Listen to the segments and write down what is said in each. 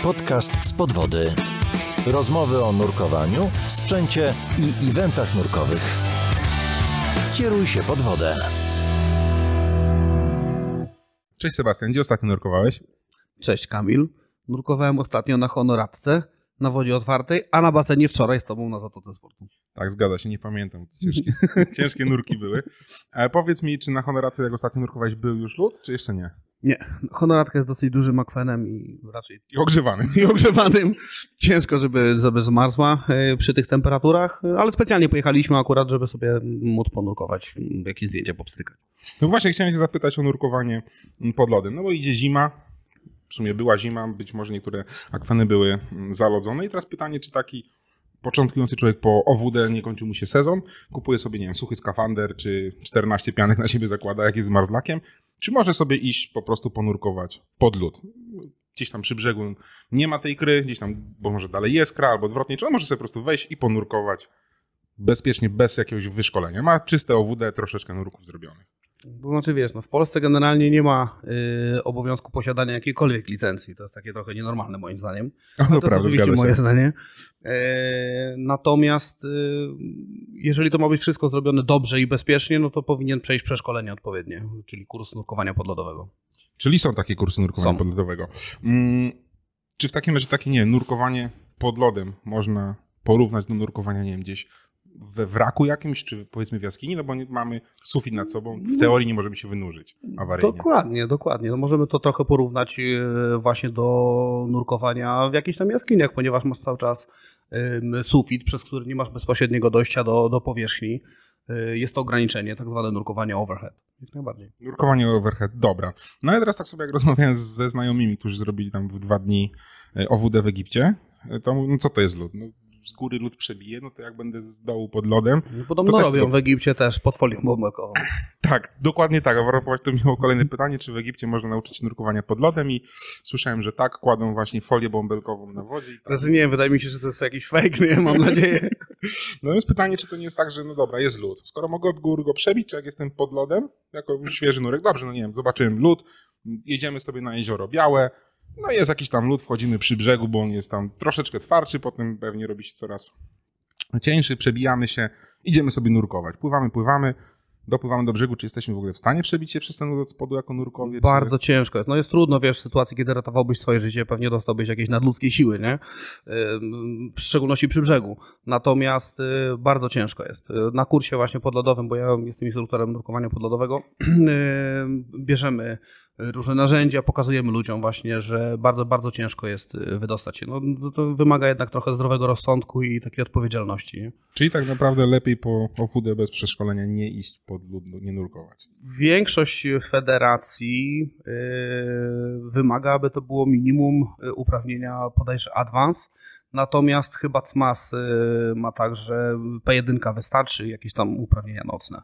Podcast z podwody. Rozmowy o nurkowaniu, sprzęcie i eventach nurkowych. Kieruj się pod wodę. Cześć Sebastian, gdzie ostatnio nurkowałeś? Cześć Kamil. Nurkowałem ostatnio na Honoradce, na wodzie otwartej, a na basenie wczoraj z tobą na Zatoce Sportu. Tak, zgadza się, nie pamiętam. Ciężkie nurki były. Powiedz mi, czy na Honoradce, jak ostatnio nurkowałeś, był już lód, czy jeszcze nie? Nie, Honoradka jest dosyć dużym akwenem i raczej... I ogrzewanym. I ogrzewanym. Ciężko, żeby zmarzła przy tych temperaturach, ale specjalnie pojechaliśmy akurat, żeby sobie móc ponurkować, jakieś zdjęcia popstrykać. No właśnie, chciałem się zapytać o nurkowanie pod lodem, no bo idzie zima. W sumie była zima, być może niektóre akweny były zalodzone i teraz pytanie, czy taki początkujący człowiek po OWD nie kończył mu się sezon, kupuje sobie, nie wiem, suchy skafander, czy 14 pianek na siebie zakłada, jak jest z marzlakiem, czy może sobie iść po prostu ponurkować pod lód? Gdzieś tam przy brzegu nie ma tej kry, gdzieś tam, bo może dalej jest kra, albo odwrotnie, czy on może sobie po prostu wejść i ponurkować bezpiecznie, bez jakiegoś wyszkolenia. Ma czyste OWD, troszeczkę nurków zrobionych. To znaczy, wiesz, no w Polsce generalnie nie ma obowiązku posiadania jakiejkolwiek licencji. To jest takie trochę nienormalne moim zdaniem. No to prawda, oczywiście zgadza się. moje zdanie. Natomiast jeżeli to ma być wszystko zrobione dobrze i bezpiecznie, no to powinien przejść przeszkolenie odpowiednie, czyli kurs nurkowania podlodowego. Czyli są takie kursy nurkowania Są. podlodowego. Czy w takim razie takie, nie, nurkowanie pod lodem można porównać do nurkowania, nie wiem, gdzieś we wraku jakimś, czy powiedzmy w jaskini, no bo mamy sufit nad sobą, w teorii nie możemy się wynurzyć awaryjnie. Dokładnie. No możemy to trochę porównać właśnie do nurkowania w jakichś tam jaskiniach, ponieważ masz cały czas sufit, przez który nie masz bezpośredniego dojścia do powierzchni. Jest to ograniczenie, tak zwane nurkowanie overhead. Jak najbardziej. Nurkowanie overhead, dobra. No i teraz tak sobie jak rozmawiałem ze znajomymi, którzy zrobili tam w 2 dni OWD w Egipcie, to mówią, no co to jest lód? No, z góry lód przebije, no to jak będę z dołu pod lodem... Podobno robią w Egipcie też pod folią bąbelkową. Tak, dokładnie tak. A propos to miało kolejne pytanie, czy w Egipcie można nauczyć się nurkowania pod lodem i słyszałem, że tak, kładą właśnie folię bąbelkową na wodzie. I tak. Znaczy nie, wydaje mi się, że to jest jakiś fake, nie? Mam nadzieję. No jest pytanie, czy to nie jest tak, że no dobra, jest lód. Skoro mogę od góry go przebić, czy jak jestem pod lodem, jako świeży nurek, dobrze, no nie wiem, zobaczyłem lód, jedziemy sobie na Jezioro Białe, no jest jakiś tam lód, wchodzimy przy brzegu, bo on jest tam troszeczkę twardszy, potem pewnie robi się coraz cieńszy, przebijamy się, idziemy sobie nurkować. Pływamy, dopływamy do brzegu. Czy jesteśmy w ogóle w stanie przebić się przez ten lód od spodu jako nurkowiec? Bardzo ciężko jest. No jest trudno, wiesz, w sytuacji, kiedy ratowałbyś swoje życie, pewnie dostałbyś jakieś nadludzkie siły, nie? W szczególności przy brzegu. Natomiast bardzo ciężko jest. Na kursie właśnie podlodowym, bo ja jestem instruktorem nurkowania podlodowego, bierzemy różne narzędzia, pokazujemy ludziom właśnie, że bardzo, bardzo ciężko jest wydostać się. No, to wymaga jednak trochę zdrowego rozsądku i takiej odpowiedzialności. Nie? Czyli tak naprawdę lepiej po OWD bez przeszkolenia nie iść pod lód, nie nurkować. Większość federacji wymaga, aby to było minimum uprawnienia bodajże Advance. Natomiast chyba CMAS ma tak, że P1 wystarczy, jakieś tam uprawnienia nocne.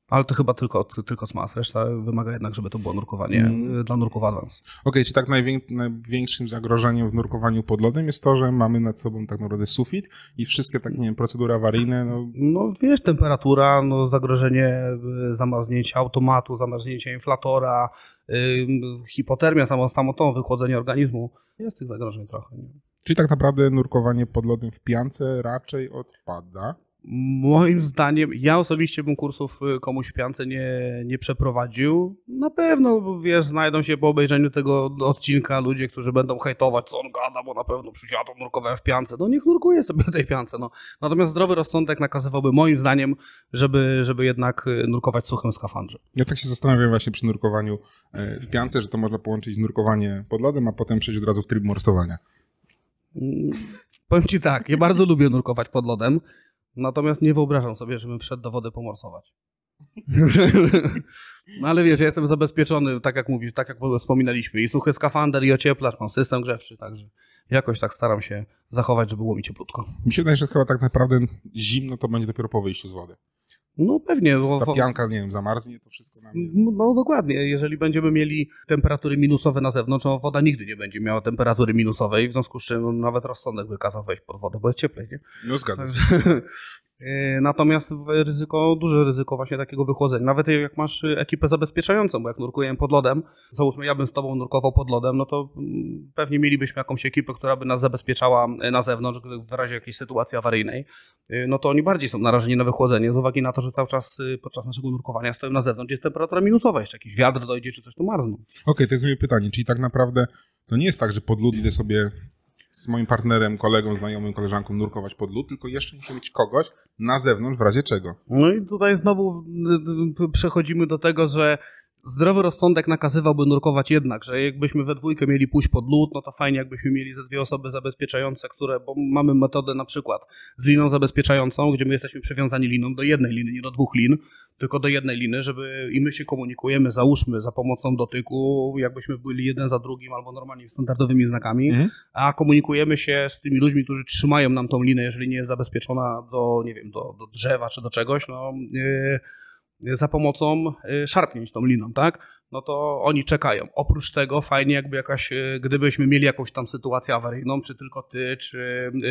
Ale to chyba tylko CMAS. Reszta wymaga jednak, żeby to było nurkowanie dla nurków Advance. Okej, czy tak największym zagrożeniem w nurkowaniu pod lodem jest to, że mamy nad sobą tak naprawdę sufit i wszystkie tak, nie wiem, procedury awaryjne? No wiesz, temperatura, no zagrożenie zamarznięcia automatu, zamarznięcia inflatora, hipotermia samo to, wychłodzenie organizmu. Jest tych zagrożeń trochę. Nie? Czyli tak naprawdę nurkowanie pod lodem w piance raczej odpada? Moim zdaniem, ja osobiście bym kursów komuś w piance nie przeprowadził. Na pewno, wiesz, znajdą się po obejrzeniu tego odcinka ludzie, którzy będą hejtować, co on gada, bo na pewno przysiadł, nurkowałem w piance. No niech nurkuje sobie w tej piance. No. Natomiast zdrowy rozsądek nakazywałby moim zdaniem, żeby jednak nurkować w suchym skafandrze. Ja tak się zastanawiam właśnie przy nurkowaniu w piance, że to można połączyć nurkowanie pod lodem, a potem przejść od razu w tryb morsowania. Powiem ci tak, ja bardzo lubię nurkować pod lodem. Natomiast nie wyobrażam sobie, żebym wszedł do wody pomorsować. No ale wiesz, ja jestem zabezpieczony, tak jak mówisz, tak jak wspominaliśmy, i suchy skafander, i ocieplacz, mam system grzewczy, także jakoś tak staram się zachować, żeby było mi cieplutko. Mi się wydaje, że chyba tak naprawdę zimno to będzie dopiero po wyjściu z wody. No pewnie. Ta pianka, nie wiem, zamarznie to wszystko na mnie. No dokładnie. Jeżeli będziemy mieli temperatury minusowe na zewnątrz, no woda nigdy nie będzie miała temperatury minusowej, w związku z czym nawet rozsądek by kazał wejść pod wodę, bo jest cieplej, nie? No zgadzam się. Natomiast duże ryzyko właśnie takiego wychłodzenia. Nawet jak masz ekipę zabezpieczającą, bo jak nurkujemy pod lodem, załóżmy ja bym z tobą nurkował pod lodem, no to pewnie mielibyśmy jakąś ekipę, która by nas zabezpieczała na zewnątrz, w razie jakiejś sytuacji awaryjnej, no to oni bardziej są narażeni na wychłodzenie z uwagi na to, że cały czas podczas naszego nurkowania stoją na zewnątrz, jest temperatura minusowa, jeszcze jakiś wiatr dojdzie czy coś, to marzną. Okej, to jest moje pytanie, czyli tak naprawdę to nie jest tak, że pod lód idę sobie z moim partnerem, kolegą, znajomym, koleżanką nurkować pod lód, tylko jeszcze musi mieć kogoś na zewnątrz w razie czego. No i tutaj znowu przechodzimy do tego, że zdrowy rozsądek nakazywałby nurkować jednak, że jakbyśmy we dwójkę mieli pójść pod lód, no to fajnie jakbyśmy mieli ze 2 osoby zabezpieczające, bo mamy metodę na przykład z liną zabezpieczającą, gdzie my jesteśmy przywiązani liną do jednej liny, nie do 2 lin, tylko do jednej liny, i my się komunikujemy, załóżmy, za pomocą dotyku, jakbyśmy byli jeden za drugim albo normalnie standardowymi znakami, a komunikujemy się z tymi ludźmi, którzy trzymają nam tą linę, jeżeli nie jest zabezpieczona do, nie wiem, do drzewa czy do czegoś, za pomocą szarpnięć tą liną, tak? No to oni czekają. Oprócz tego fajnie jakby gdybyśmy mieli jakąś tam sytuację awaryjną, czy tylko ty,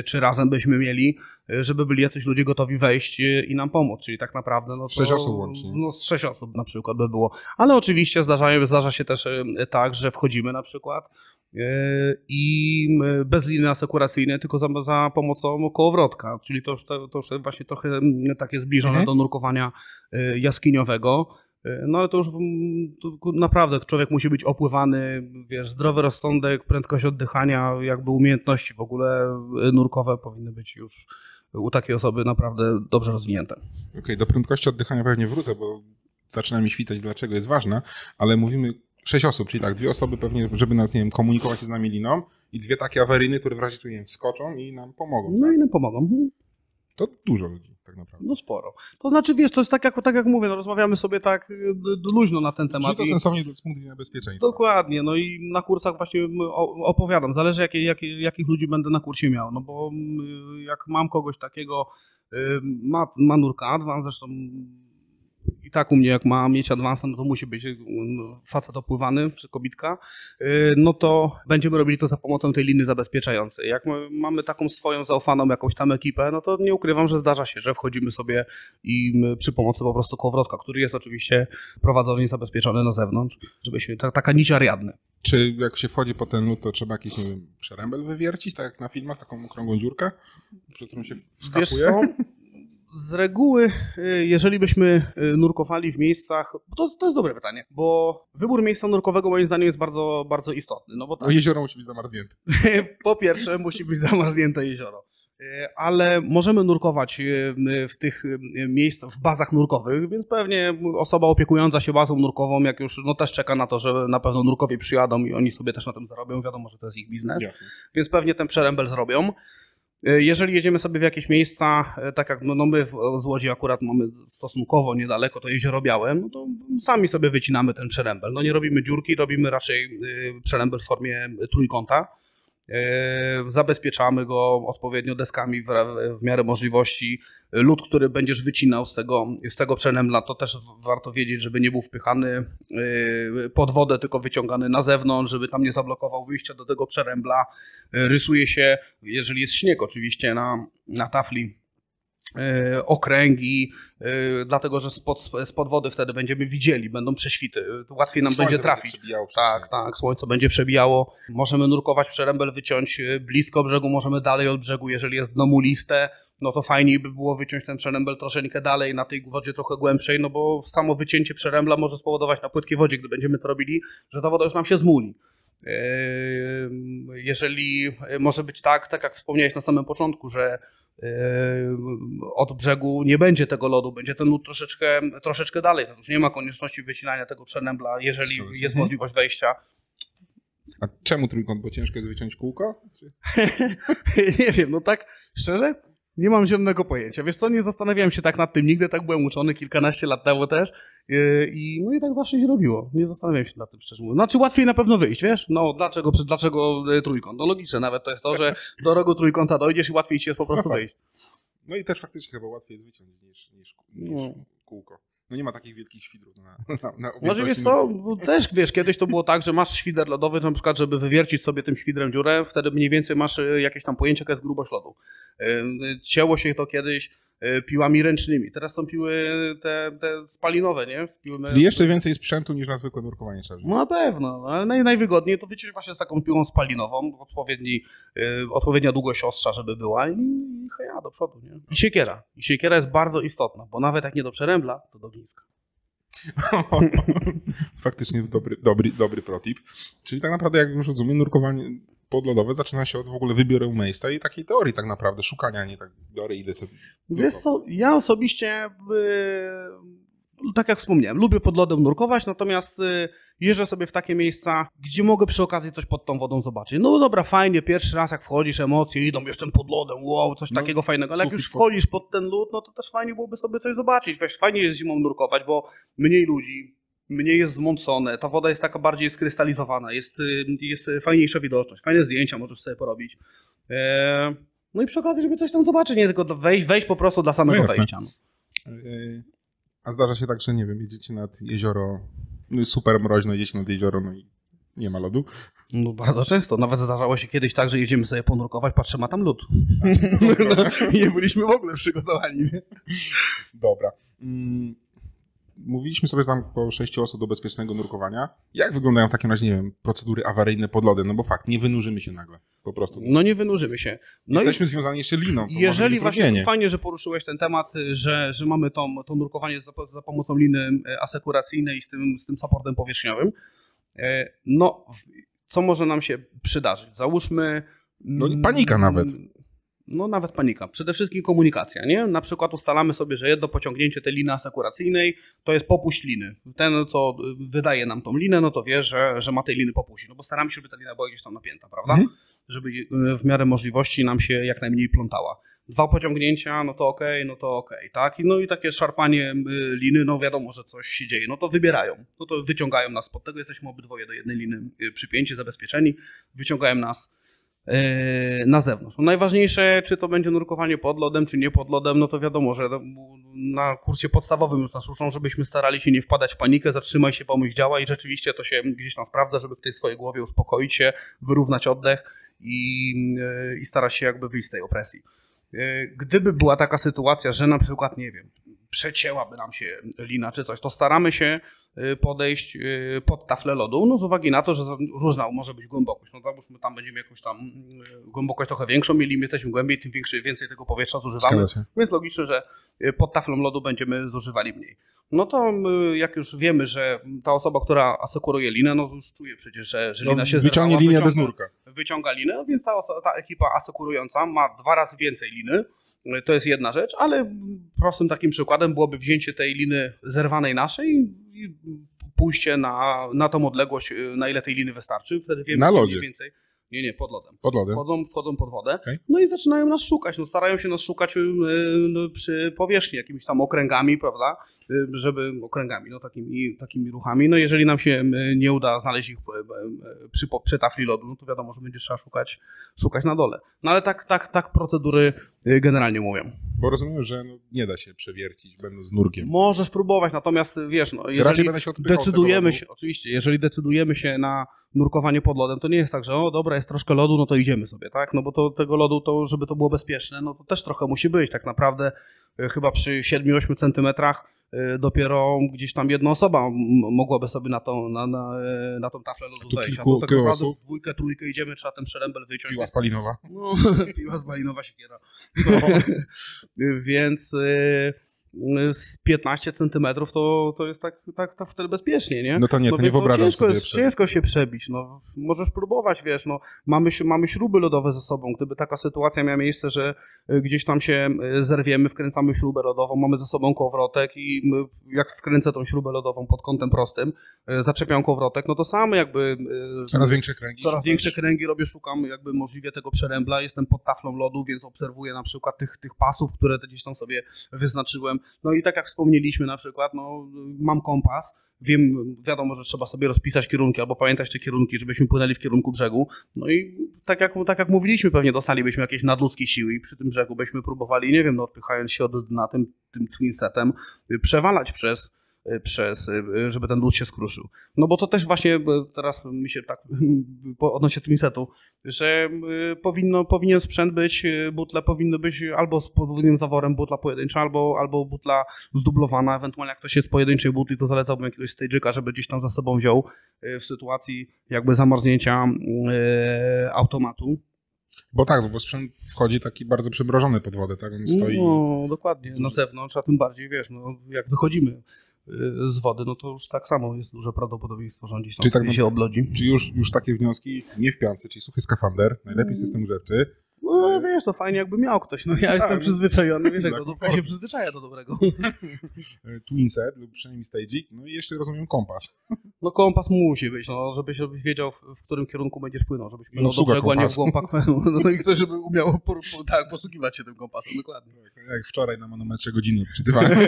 czy razem byśmy mieli, żeby byli jacyś ludzie gotowi wejść i nam pomóc, czyli tak naprawdę no to 6 osób łącznie. No z 6 osób na przykład by było. Ale oczywiście zdarza się też tak, że wchodzimy na przykład i bez liny asekuracyjnej, tylko za pomocą kołowrotka, czyli to już właśnie trochę takie zbliżone do nurkowania jaskiniowego. No ale to już naprawdę człowiek musi być opływany, wiesz, zdrowy rozsądek, prędkość oddychania, jakby umiejętności w ogóle nurkowe powinny być już u takiej osoby naprawdę dobrze rozwinięte. Okej, do prędkości oddychania pewnie wrócę, bo zaczyna mi świtać, dlaczego jest ważna, ale mówimy 6 osób, czyli tak, 2 osoby pewnie, żeby nas, nie wiem, komunikować się z nami liną i 2 takie awaryjne, które w razie czego, nie wiem, wskoczą i nam pomogą. No tak? i nam pomogą. To dużo ludzi tak naprawdę. No sporo. To znaczy, wiesz, to jest tak jak mówię, no rozmawiamy sobie tak luźno na ten temat. Czyli to sensownie z punktu widzenia bezpieczeństwa. Dokładnie, no i na kursach właśnie opowiadam, zależy jakich ludzi będę na kursie miał, no bo jak mam kogoś takiego, ma nurka Advance, zresztą i tak u mnie jak ma mieć Advance, no to musi być facet opływany czy kobitka, no to będziemy robili to za pomocą tej liny zabezpieczającej. Jak mamy taką swoją zaufaną jakąś tam ekipę, no to nie ukrywam, że zdarza się, że wchodzimy sobie i przy pomocy po prostu kołowrotka, który jest oczywiście prowadzony i zabezpieczony na zewnątrz, żebyśmy, taka nić Ariadny. Czy jak się wchodzi po ten lód, to trzeba jakiś, nie wiem, przerębel wywiercić, tak jak na filmach, taką okrągłą dziurkę, przy którą się wskakuje? Wiesz co? Z reguły, jeżeli byśmy nurkowali w miejscach, to jest dobre pytanie, bo wybór miejsca nurkowego moim zdaniem jest bardzo, bardzo istotny. No bo tak, jezioro musi być zamarznięte. Po pierwsze musi być zamarznięte jezioro, ale możemy nurkować w tych miejscach, w bazach nurkowych, więc pewnie osoba opiekująca się bazą nurkową, jak już też czeka na to, że na pewno nurkowie przyjadą i oni sobie też na tym zarobią, wiadomo, że to jest ich biznes, Jasne. Więc pewnie ten przerębel zrobią. Jeżeli jedziemy sobie w jakieś miejsca, tak jak my z Łodzi akurat mamy stosunkowo niedaleko to Jezioro Białe, no to sami sobie wycinamy ten przerębel. No nie robimy dziurki, robimy raczej przerębel w formie trójkąta. Zabezpieczamy go odpowiednio deskami w miarę możliwości. Lód, który będziesz wycinał z tego przerębla, to też warto wiedzieć, żeby nie był wpychany pod wodę, tylko wyciągany na zewnątrz, żeby tam nie zablokował wyjścia do tego przerębla. Rysuje się, jeżeli jest śnieg oczywiście, na tafli okręgi, dlatego że spod wody wtedy będziemy widzieli, będą prześwity, łatwiej nam będzie trafić. Tak, słońce będzie przebijało. Możemy nurkować przerębel, wyciąć blisko brzegu, możemy dalej od brzegu, jeżeli jest dno muliste, no to fajniej by było wyciąć ten przerębel troszeczkę dalej, na tej wodzie trochę głębszej, no bo samo wycięcie przerębla może spowodować na płytkiej wodzie, gdy będziemy to robili, że ta woda już nam się zmuli. Jeżeli może być tak jak wspomniałeś na samym początku, że od brzegu nie będzie tego lodu, będzie ten lód troszeczkę dalej. To już nie ma konieczności wycinania tego przerębla, jeżeli jest możliwość wejścia. A czemu trójkąt? Bo ciężko jest wyciąć kółko? Nie wiem, no tak szczerze nie mam zielonego pojęcia. Wiesz co, nie zastanawiałem się tak nad tym nigdy, tak byłem uczony kilkanaście lat temu też i tak zawsze się robiło. Nie zastanawiałem się nad tym szczerze mówiąc. Znaczy łatwiej na pewno wyjść, wiesz? No dlaczego trójkąt? No logiczne nawet to jest to, że do rogu trójkąta dojdziesz i łatwiej ci jest po prostu wyjść. No i też faktycznie chyba łatwiej jest wyciąć niż kółko. No nie ma takich wielkich świdrów na Może wiesz co, też wiesz, kiedyś to było tak, że masz świder lodowy, na przykład, żeby wywiercić sobie tym świdrem dziurę, wtedy mniej więcej masz jakieś tam pojęcie, jaka jest grubość lodu. Cięło się to kiedyś piłami ręcznymi. Teraz są piły te spalinowe, nie? Czyli jeszcze więcej sprzętu niż na zwykłe nurkowanie trzeba wziąć. No na pewno, ale najwygodniej to wyciąć właśnie z taką piłą spalinową, odpowiednia długość ostrza, żeby była i heja, do przodu, nie? I siekiera. I siekiera jest bardzo istotna, bo nawet jak nie do przerębla, to do ogniska. Faktycznie dobry protip. Czyli tak naprawdę, jak już rozumiem, nurkowanie podlodowe zaczyna się od w ogóle wyboru miejsca i takiej teorii tak naprawdę, szukania, nie tak biorę, idę sobie. Wiesz co, ja osobiście, tak jak wspomniałem, lubię pod lodem nurkować, natomiast jeżdżę sobie w takie miejsca, gdzie mogę przy okazji coś pod tą wodą zobaczyć. No dobra, fajnie, pierwszy raz jak wchodzisz, emocje idą, jestem pod lodem, wow, coś takiego fajnego, ale jak już wchodzisz pod ten lód, no to też fajnie byłoby sobie coś zobaczyć. Wiesz, fajnie jest zimą nurkować, bo mniej ludzi, mniej jest zmącone, ta woda jest taka bardziej skrystalizowana, jest fajniejsza widoczność, fajne zdjęcia możesz sobie porobić. No i przy okazji, żeby coś tam zobaczyć, nie tylko wejść po prostu dla samego wejścia. No. A zdarza się tak, że nie wiem, jedziecie nad jezioro, no super mroźno, jedziecie nad jezioro, no i nie ma lodu? No bardzo często. Nawet zdarzało się kiedyś tak, że jedziemy sobie ponurkować, patrzymy, a tam lód. I nie byliśmy w ogóle przygotowani. Dobra. Mówiliśmy sobie tam po 6 osób do bezpiecznego nurkowania. Jak wyglądają w takim razie, nie wiem, procedury awaryjne pod lodem? No bo fakt, nie wynurzymy się nagle, po prostu. No nie wynurzymy się. No jesteśmy związani jeszcze liną. Jeżeli właśnie, fajnie, że poruszyłeś ten temat, że mamy to nurkowanie za pomocą liny asekuracyjnej i z tym supportem powierzchniowym. No, co może nam się przydarzyć? Załóżmy... No panika nawet. No nawet panika. Przede wszystkim komunikacja, nie? Na przykład ustalamy sobie, że jedno pociągnięcie tej liny asekuracyjnej to jest popuść liny. Ten, co wydaje nam tą linę, no to wie, że ma tej liny popuścić. No bo staramy się, żeby ta lina była gdzieś tam napięta, prawda? Żeby w miarę możliwości nam się jak najmniej plątała. 2 pociągnięcia, no to okej, tak? No i takie szarpanie liny, no wiadomo, że coś się dzieje. No to wybierają, no to wyciągają nas spod tego, jesteśmy obydwoje do jednej liny przypięci, zabezpieczeni, wyciągają nas na zewnątrz. No najważniejsze, czy to będzie nurkowanie pod lodem, czy nie pod lodem, no to wiadomo, że na kursie podstawowym już nas uczą, żebyśmy starali się nie wpadać w panikę, zatrzymaj się, pomyśl, działa i rzeczywiście to się gdzieś tam sprawdza, żeby w tej swojej głowie uspokoić się, wyrównać oddech i starać się jakby wyjść z tej opresji. Gdyby była taka sytuacja, że na przykład, nie wiem, przecięłaby nam się lina czy coś, to staramy się podejść pod taflę lodu, no z uwagi na to, że różna może być głębokość. No załóżmy, tam będziemy jakąś tam głębokość trochę większą mieli, my jesteśmy głębiej, tym więcej tego powietrza zużywamy. Więc logiczne, że pod taflą lodu będziemy zużywali mniej. No to jak już wiemy, że ta osoba, która asekuruje linę, no już czuje przecież, że lina się wyciągnie linię bez nurka. Wyciąga linę, więc ta ekipa asekurująca ma 2 razy więcej liny. To jest jedna rzecz, ale prostym takim przykładem byłoby wzięcie tej liny zerwanej naszej i pójście na tą odległość, na ile tej liny wystarczy. Wtedy wiemy, na lodzie. Mniej więcej. Nie, pod lodem. Pod lodem. Wchodzą pod wodę. Okay. No i zaczynają nas szukać. No, starają się nas szukać przy powierzchni, jakimiś tam okręgami, prawda? Okręgami, no takimi ruchami. No jeżeli nam się nie uda znaleźć ich przy tafli lodu, no to wiadomo, że będzie trzeba szukać na dole. No ale tak procedury generalnie mówią. Bo rozumiem, że nie da się przewiercić, będąc z nurkiem. Możesz próbować, natomiast wiesz, no, jeżeli jeżeli decydujemy się na nurkowanie pod lodem, to nie jest tak, że o dobra, jest troszkę lodu, no to idziemy sobie, tak? No bo tego lodu, to żeby to było bezpieczne, no to też trochę musi być. Tak naprawdę chyba przy 7-8 centymetrach dopiero gdzieś tam jedna osoba mogłaby sobie na tą taflę lodu wejść. A to tak naprawdę w 2, 3 idziemy, trzeba ten przerębel wyciąć. Piła spalinowa. No, piła spalinowa siekiera. No. Więc z 15 centymetrów to jest tak wtedy bezpiecznie, nie? No to nie wyobrażam sobie. Ciężko się przebić, no. Możesz próbować, wiesz, no. Mamy śruby lodowe ze sobą. Gdyby taka sytuacja miała miejsce, że gdzieś tam się zerwiemy, wkręcamy śrubę lodową, mamy ze sobą kołowrotek i jak wkręcę tą śrubę lodową pod kątem prostym, zaczepiam kołowrotek, no to sam jakby... Coraz większe kręgi. Większe kręgi robię, szukam jakby możliwie tego przerębla, jestem pod taflą lodu, więc obserwuję na przykład tych pasów, które gdzieś tam sobie wyznaczyłem. No i tak jak wspomnieliśmy na przykład, no mam kompas, wiadomo, że trzeba sobie rozpisać kierunki albo pamiętać te kierunki, żebyśmy płynęli w kierunku brzegu. No i tak jak mówiliśmy, pewnie dostalibyśmy jakieś nadludzkie siły i przy tym brzegu byśmy próbowali, nie wiem, no odpychając się od dna tym twinsetem, przewalać żeby ten lód się skruszył. No bo to też właśnie teraz mi się tak odnośnie twinsetu, że powinien sprzęt być, butle powinny być albo z podwójnym zaworem butla pojedyncza, albo butla zdublowana, ewentualnie jak ktoś jest pojedynczej butli, to zalecałbym jakiegoś stage'ika, żeby gdzieś tam za sobą wziął w sytuacji jakby zamarznięcia automatu. Bo tak, bo sprzęt wchodzi taki bardzo przymrożony pod wodę, tak? On stoi... No, dokładnie, na zewnątrz, a tym bardziej, wiesz, no, jak wychodzimy z wody, no to już tak samo jest duże prawdopodobieństwo, że on gdzieś tam tak, się oblodzi. Czyli już takie wnioski, nie w piance, czyli suchy skafander, najlepiej system grzewczy. No wiesz, to fajnie jakby miał ktoś, no ja jestem przyzwyczajony, wiesz, jak to się przyzwyczaja do dobrego. Twinset lub przynajmniej staging, no i jeszcze rozumiem kompas. No kompas musi być, no żebyś wiedział w którym kierunku będziesz płynął, żebyś płynął do brzegu, a nie w głąb akwenu. No i ktoś żeby umiał posługiwać się tym kompasem, dokładnie. Jak wczoraj na manometrze godziny odczytywałem.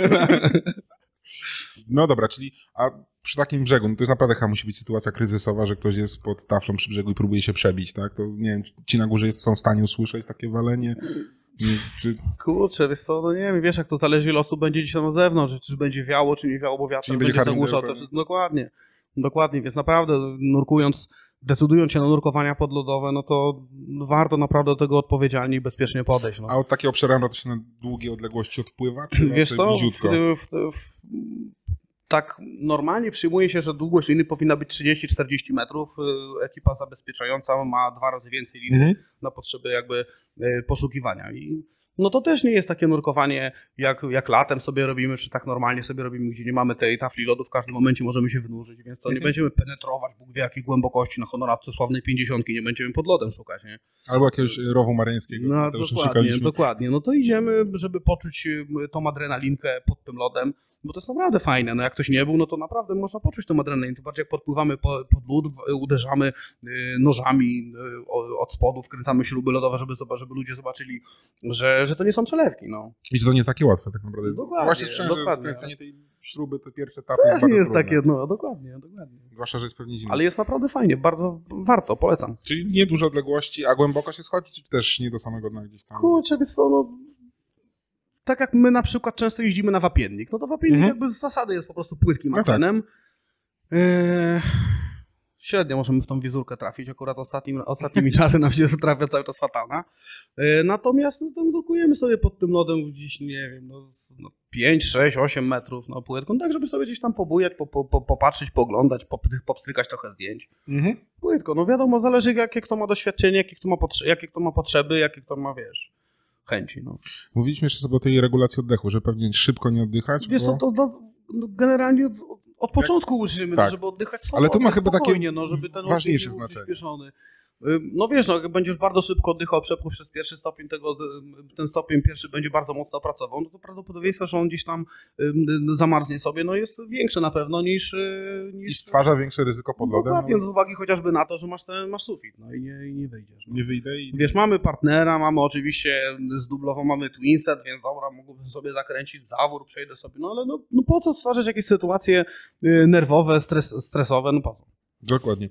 No dobra, czyli a przy takim brzegu, no to już naprawdę chyba musi być sytuacja kryzysowa, że ktoś jest pod taflą przy brzegu i próbuje się przebić, tak? To nie wiem, ci na górze są w stanie usłyszeć takie walenie? Kurczę, wiesz co, no nie wiem, wiesz jak to zależy ile osób będzie gdzieś tam na zewnątrz, czy będzie wiało, czy nie wiało, bo wiatr będzie zagłuszał. Dokładnie, więc naprawdę nurkując, decydując się na nurkowania podlodowe, no to warto naprawdę do tego odpowiedzialnie i bezpiecznie podejść. No. A od takiego przerębla to się na długie odległości odpływa? Czy wiesz co, tak normalnie przyjmuje się, że długość liny powinna być 30-40 metrów. Ekipa zabezpieczająca ma 2 razy więcej liny na potrzeby jakby poszukiwania. I no to też nie jest takie nurkowanie, jak latem sobie robimy, czy tak normalnie sobie robimy, gdzie nie mamy tej tafli lodu, w każdym momencie możemy się wynurzyć, więc to nie będziemy penetrować Bóg wie jakich głębokości na honoratce sławnej 50, nie będziemy pod lodem szukać, nie? Albo jakiegoś rowu maryńskiego. No dokładnie. No to idziemy, żeby poczuć tą adrenalinkę pod tym lodem, bo to jest naprawdę fajne. No jak ktoś nie był, no to naprawdę można poczuć tą adrenalinę. Tym bardziej jak podpływamy pod lód, uderzamy nożami od spodu, wkręcamy śruby lodowe, żeby ludzie zobaczyli, że to nie są przelewki. No. I że to nie jest takie łatwe tak naprawdę. Dokładnie. Właśnie słyszałem, że wkręcenie tej śruby, te pierwsze etapy też nie jest takie, no dokładnie. Zwłaszcza, że jest pewnie zimno. Ale jest naprawdę fajnie, bardzo warto, polecam. Czyli nie duże odległości, a głęboko się schodzi, czy też nie do samego dna gdzieś tam? Kurczę, wiesz co, no... Tak jak my na przykład często jeździmy na wapiennik, no to wapiennik jakby z zasady jest po prostu płytkim akwenem. Tak. Średnio możemy w tą wizurkę trafić, akurat ostatnimi czasy nam się trafia cały czas fatalna. Natomiast no, tam drukujemy sobie pod tym lodem gdzieś, nie wiem, 5, 6, 8 metrów płytką, tak żeby sobie gdzieś tam pobujać, popatrzeć, pooglądać, popstrykać trochę zdjęć. Płytko, no wiadomo, zależy jakie kto ma doświadczenie, jakie kto ma potrzeby, jakie kto ma, wiesz, chęci. No. Mówiliśmy jeszcze sobie o tej regulacji oddechu, że pewnie szybko nie oddychać. Wiesz co, to generalnie od początku uczymy, tak. Żeby oddychać swobodnie. Ale to ma chyba takie żeby ten ważniejsze znaczenie. Przyspieszony. No wiesz, no, jak będziesz bardzo szybko oddychał przepływ przez pierwszy stopień, ten stopień pierwszy będzie bardzo mocno pracował, no to prawdopodobieństwo, że on gdzieś tam zamarznie sobie, no jest większe na pewno niż... I stwarza większe ryzyko pod lodem. Dokładnie, z uwagi chociażby na to, że masz sufit, no i nie wyjdziesz. No. Nie wyjdę i... Wiesz, mamy partnera, mamy oczywiście zdublowo, mamy twinset, więc dobra, mógłbym sobie zakręcić zawór, przejdę sobie, no ale no po co stwarzać jakieś sytuacje nerwowe, stresowe, no po co? Dokładnie.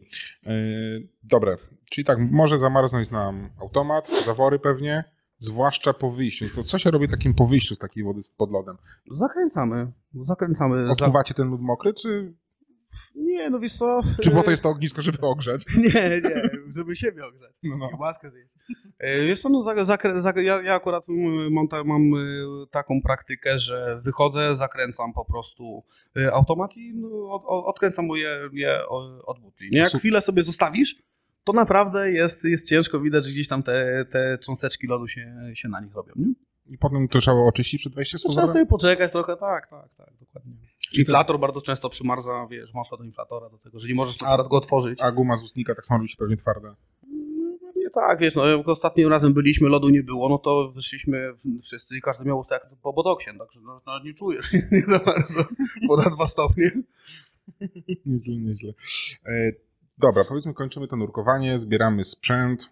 Dobra, czyli tak, może zamarznąć nam automat, zawory pewnie, zwłaszcza po wyjściu. To co się robi takim po wyjściu z takiej wody pod lodem? Zakręcamy. Odpływacie ten lód mokry, czy... Nie, no wiesz co... Czy po to jest to ognisko, żeby ogrzać? Nie, żeby siebie ogrzać. No. I maskę zjeść. Wiesz co, no ja akurat mam taką praktykę, że wychodzę, zakręcam po prostu automat i odkręcam je od butli. Nie? Jak chwilę sobie zostawisz, to naprawdę jest ciężko, widać, że gdzieś tam te cząsteczki lodu się na nich robią. Nie? I potem to trzeba oczyścić przed wejściem z powrotem? Trzeba sobie poczekać trochę, tak, dokładnie. Inflator bardzo często przymarza, wiesz, wąsza do inflatora, do tego, że nie możesz na przykład go otworzyć. A guma z ustnika tak samo robi się pewnie twarda. Nie tak, wiesz, no jak ostatnim razem byliśmy, lodu nie było, no to wyszliśmy wszyscy i każdy miał usta jak po bodoksie, także no, nie czujesz nie za bardzo, ponad 2 stopnie. Nieźle. Dobra, powiedzmy kończymy to nurkowanie, zbieramy sprzęt,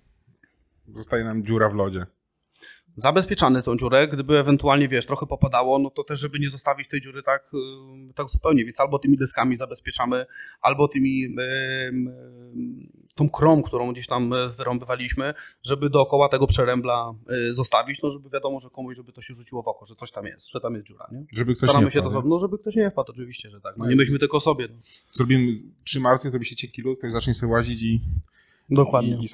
zostaje nam dziura w lodzie. zabezpieczamy tą dziurę, gdyby ewentualnie, wiesz, trochę popadało, no to też, żeby nie zostawić tej dziury tak zupełnie, więc albo tymi deskami zabezpieczamy, albo tą krą, którą gdzieś tam wyrąbywaliśmy, żeby dookoła tego przerębla zostawić, no żeby wiadomo, że komuś, żeby to się rzuciło w oko, że coś tam jest, że tam jest dziura, nie? Żeby ktoś Staramy nie się wpadł, to, no żeby ktoś nie wpadł, oczywiście, że tak, no nie myślmy tylko sobie. No. Zrobimy przy Marsy, zrobi się cienki lód, ktoś zacznie sobie łazić Dokładnie. i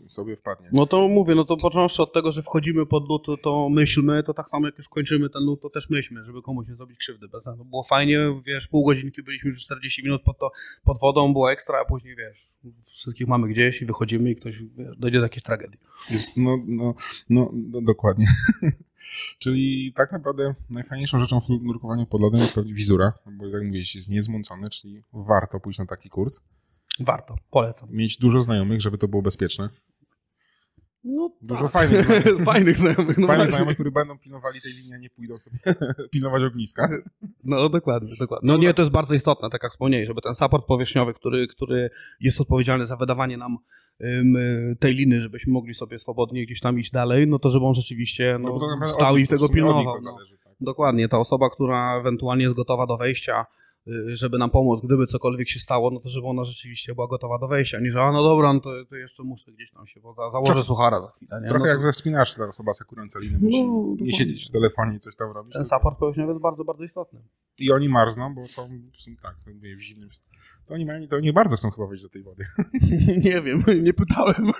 sobie wpadnie. No to mówię, no to począwszy od tego, że wchodzimy pod lód, to myślmy, to tak samo jak już kończymy ten lód, to też myślmy, żeby komuś nie zrobić krzywdy. Bez sensu. Było fajnie, wiesz, pół godzinki byliśmy już 40 minut pod wodą, było ekstra, a później, wiesz, wszystkich mamy gdzieś i wychodzimy i ktoś, wiesz, dojdzie do jakiejś tragedii. Jest, dokładnie. Czyli tak naprawdę najfajniejszą rzeczą w nurkowaniu pod lodem jest wizura, bo jak mówisz, jest niezmącony, czyli warto pójść na taki kurs. Warto, polecam. Mieć dużo znajomych, żeby to było bezpieczne. No, dużo tak. fajnych znajomych. Fajnych znajomych. No fajnych znajomych, którzy będą pilnowali tej linii, a nie pójdą sobie pilnować ogniska. No dokładnie. No nie, to jest bardzo istotne, tak jak wspomniałeś, żeby ten support powierzchniowy, który jest odpowiedzialny za wydawanie nam tej liny, żebyśmy mogli sobie swobodnie gdzieś tam iść dalej, no to żeby on rzeczywiście stał i tego pilnował. Zależy, tak. Dokładnie, ta osoba, która ewentualnie jest gotowa do wejścia, żeby nam pomóc, gdyby cokolwiek się stało, no to żeby ona rzeczywiście była gotowa do wejścia, nie że no dobra, no to jeszcze muszę gdzieś tam się, bo założę suchara za chwilę. Nie? Trochę no jak we wspinaczy, ta osoba sekurująca linę musi nie siedzieć w telefonie i coś tam robić. Ten support powierzchniowy jest bardzo, bardzo istotny. I oni marzną, bo są tak, w zimnym. To oni bardzo chcą chyba wejść do tej wody. Nie wiem, nie pytałem.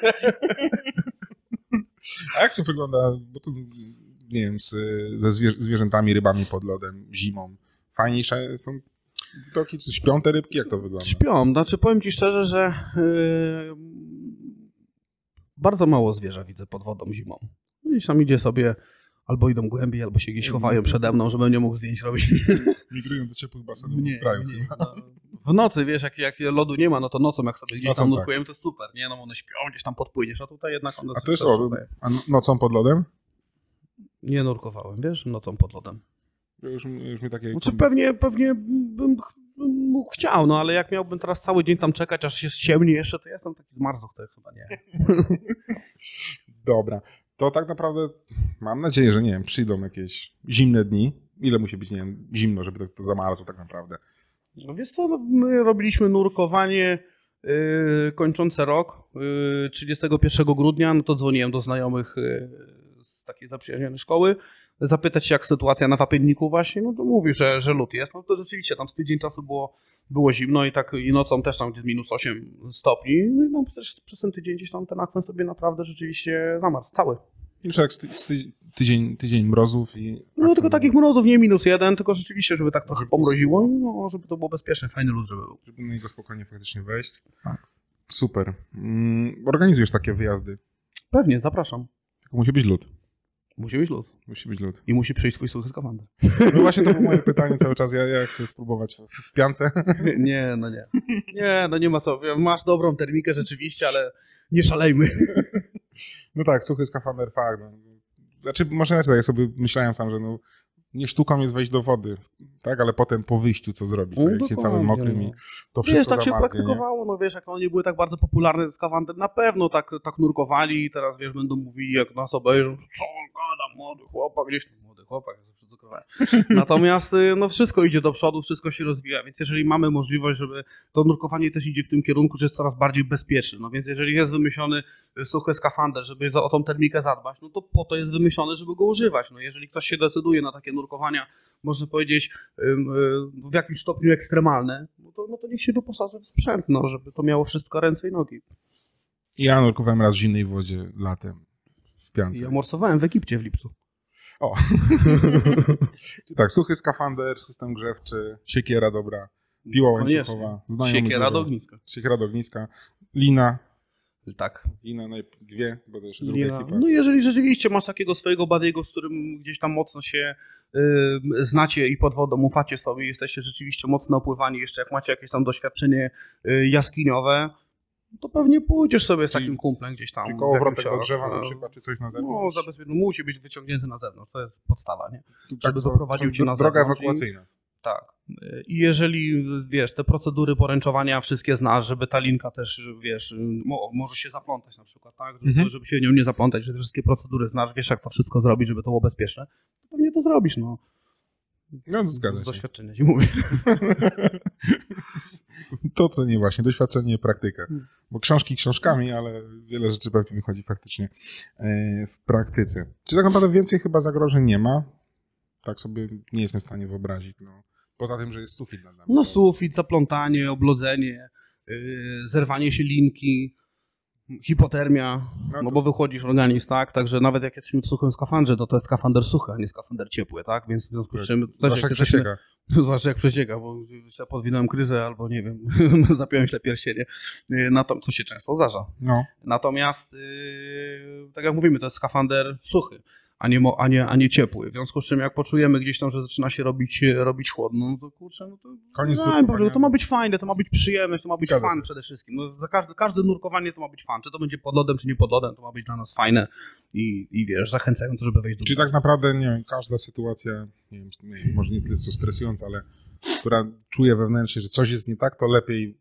A jak to wygląda, bo to nie wiem, ze zwierzętami, rybami pod lodem, zimą? Fajniejsze są widoki, czy śpią te rybki? Jak to wygląda? Śpią, znaczy powiem ci szczerze, że bardzo mało zwierza widzę pod wodą zimą. Gdzieś tam idzie sobie, albo idą głębiej, albo się gdzieś chowają przede mną, żebym nie mógł zdjęć robić. Migrują do ciepłych basenów krajów. W nocy, wiesz, jak lodu nie ma, no to nocą jak sobie gdzieś tam tak. nurkujemy, to super, nie? No one śpią, gdzieś tam podpłyniesz, a tutaj jednak one A to jest a nocą pod lodem? Nie nurkowałem, wiesz, nocą pod lodem. Już mi takie... Znaczy pewnie bym mógł chciał, no ale jak miałbym teraz cały dzień tam czekać, aż się ściemni jeszcze, to ja jestem taki zmarzluch, to chyba nie. Dobra, to tak naprawdę mam nadzieję, że nie wiem, przyjdą jakieś zimne dni. Ile musi być, nie wiem, zimno, żeby to zamarzło tak naprawdę? No wiesz co, no, my robiliśmy nurkowanie kończące rok, 31 grudnia, no to dzwoniłem do znajomych z takiej zaprzyjaźnionej szkoły, zapytać się jak sytuacja na Wapienniku właśnie, no to mówi, że lód jest, no to rzeczywiście tam z tydzień czasu było zimno i nocą też tam gdzieś minus 8 stopni, no i tam też przez ten tydzień gdzieś tam ten akwen sobie naprawdę rzeczywiście zamarzł, cały. Już jak tydzień mrozów i... No tylko takich mrozów, nie -1, tylko rzeczywiście, żeby tak trochę pomroziło, no żeby to było bezpieczne, fajny lód, żeby był. Żeby na niego spokojnie faktycznie wejść. Tak. Super. Organizujesz takie wyjazdy? Pewnie, zapraszam. Tylko musi być lód. Musi być lód. Musi być lód. I musi przyjść twój suchy skafander. No właśnie to było moje pytanie cały czas. Ja chcę spróbować w piance. Nie, no nie. Nie, no nie ma co. Masz dobrą termikę rzeczywiście, ale nie szalejmy. No tak, suchy skafander, fakt. No. Znaczy, może inaczej, ja sobie myślałem sam, że no, nie sztuką jest wejść do wody, tak, ale potem po wyjściu co zrobić, tak, jak się całym mokrym i to wszystko wiesz, tak się zamarznie, praktykowało, no wiesz, jak one nie były tak bardzo popularne, te skafandery, na pewno tak nurkowali i teraz, wiesz, będą mówili, jak nas obejrzą, co on gada, młody chłopak, gdzieś tam, młody chłopak, ja zawsze cukrowałem. Natomiast, no wszystko idzie do przodu, wszystko się rozwija, więc jeżeli mamy możliwość, żeby to nurkowanie też idzie w tym kierunku, że jest coraz bardziej bezpieczne, no więc jeżeli jest wymyślony suchy skafander, żeby o tą termikę zadbać, no to po to jest wymyślony, żeby go używać, no jeżeli ktoś się decyduje na takie nurkowania, można powiedzieć, w jakimś stopniu ekstremalne, no to niech się wyposaży w sprzęt, no, żeby to miało wszystko ręce i nogi. Ja nurkowałem raz w zimnej wodzie latem w piance. Ja morsowałem w Egipcie w lipcu. O. Tak, suchy skafander, system grzewczy, siekiera dobra, piła łańcuchowa, siekiera do ogniska. Siekiera do ogniska, lina. Tak. Lina, no i dwie, bo to jeszcze druga ekipa. No jeżeli rzeczywiście masz takiego swojego buddy'ego, z którym gdzieś tam mocno się znacie i pod wodą ufacie sobie, jesteście rzeczywiście mocno opływani, jeszcze jak macie jakieś tam doświadczenie jaskiniowe, to pewnie pójdziesz sobie z takim kumplem gdzieś tam. Czyli kołowrotek do drzewa na przykład, czy coś na zewnątrz? No, musi być wyciągnięty na zewnątrz, to jest podstawa, nie? Tak, żeby doprowadził cię na droga zewnątrz. ewakuacyjna. Tak. I jeżeli, wiesz, te procedury poręczowania wszystkie znasz, żeby ta linka też, wiesz, może się zaplątać na przykład, tak? Żeby się nią nie zaplątać, że te wszystkie procedury znasz, wiesz, jak to wszystko zrobić, żeby to było bezpieczne, to pewnie to zrobisz, no. No, zgadza się. Z doświadczenia ci mówię. To co nie właśnie, doświadczenie, praktyka. Bo książki książkami, ale wiele rzeczy pewnie wychodzi faktycznie w praktyce. Czy tak naprawdę więcej chyba zagrożeń nie ma? Tak sobie nie jestem w stanie wyobrazić. No. Poza tym, że jest sufit nad nami. No sufit, zaplątanie, oblodzenie, zerwanie się linki, hipotermia, no bo wychłodzisz organizm, tak? Także nawet jak jesteśmy w suchym skafandrze, to jest skafander suchy, a nie skafander ciepły, tak? Więc w związku z czym... Zwłaszcza jak przecieka. Zwłaszcza jak przecieka, bo źle podwinąłem kryzę albo nie wiem, zapiąłem źle pierścienie, co się często zdarza. No. Natomiast, tak jak mówimy, to jest skafander suchy, a nie ciepły. W związku z czym jak poczujemy gdzieś tam, że zaczyna się robić chłodno, no to kurczę, no to... Koniec to ma być fajne, to ma być przyjemne, to ma być fan przede wszystkim. No, za każde nurkowanie to ma być fan. Czy to będzie pod lodem, czy nie pod lodem, to ma być dla nas fajne i wiesz, zachęcające, żeby wejść do... Czyli tak naprawdę, nie wiem, każda sytuacja, nie wiem, może nie tyle co stresująca, ale która czuje wewnętrznie, że coś jest nie tak, to lepiej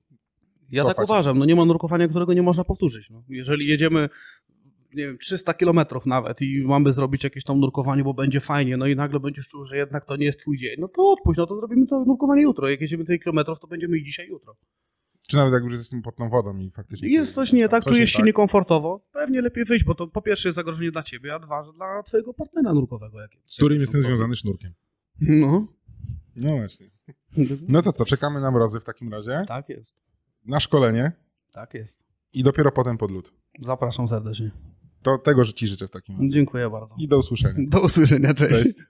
Ja cofać. tak uważam, no nie ma nurkowania, którego nie można powtórzyć. No. Jeżeli jedziemy, nie wiem, 300 kilometrów nawet i mamy zrobić jakieś tam nurkowanie, bo będzie fajnie, no i nagle będziesz czuł, że jednak to nie jest twój dzień, no to odpuść, no to zrobimy to nurkowanie jutro. Jak jedziemy tyle kilometrów, to będziemy i dzisiaj, jutro. Czy nawet jak już jesteśmy pod tą wodą i faktycznie... Jest coś nie tak, czujesz się niekomfortowo, pewnie lepiej wyjść, bo to po pierwsze jest zagrożenie dla ciebie, a dwa, że dla twojego partnera nurkowego. Z którym jestem związany sznurkiem. No. No właśnie. No to co, czekamy na mrozy w takim razie? Tak jest. Na szkolenie? Tak jest. I dopiero potem pod lód. Zapraszam serdecznie. To tego, że ci życzę w takim razie. Dziękuję bardzo. I do usłyszenia. Do usłyszenia, cześć.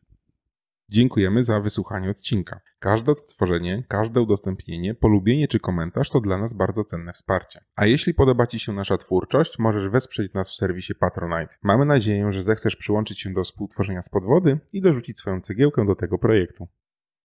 Dziękujemy za wysłuchanie odcinka. Każde odtworzenie, każde udostępnienie, polubienie czy komentarz to dla nas bardzo cenne wsparcie. A jeśli podoba Ci się nasza twórczość, możesz wesprzeć nas w serwisie Patronite. Mamy nadzieję, że zechcesz przyłączyć się do współtworzenia Z Podwody i dorzucić swoją cegiełkę do tego projektu.